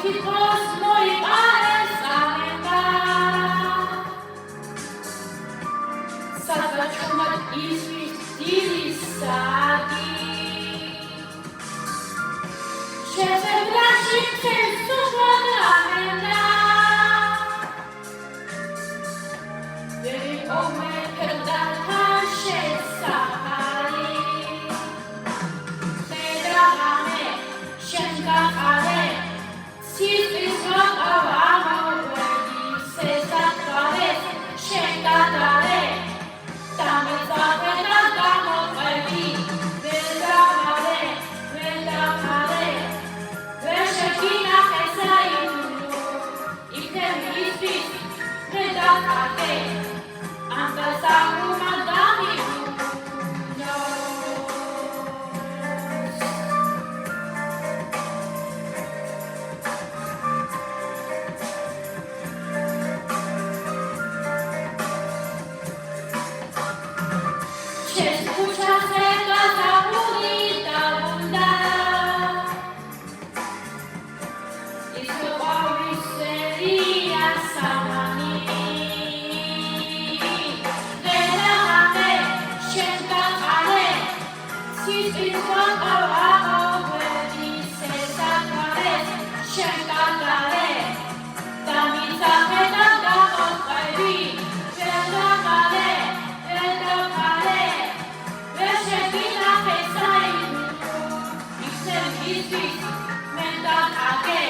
თითქოს მოიყარეს წამება სადღაჩვენად ისმის დილის საათი შეძებრაში მცირს უხვად ამინდა ვერ იყო მეფერდა თან შესახარი მედრაღამე შენ გაყარე ციხის ვაყავა ამოგვედი სესათვალეს შენ გადარე დამეძახე და გამოყვები ვერ დამარე ვერ შეგინახე საიდუმლო იქნები ისთვის მე დაკარგე ამ დასაბრუნად დამიბრუნოს შენს ქუჩაზე გაზაფხული დაბრუნდა ის ყვავის სერია სამანი მედრაღამე შენ გაყარე ციხის ვაყავა ამოგვედი სესათვალეს შენ გადარე დამიძახე და გამოყვები ვერ დამარე ვერ შეგინახე საიდუმლო იქნები ისთვის მე დაკარგე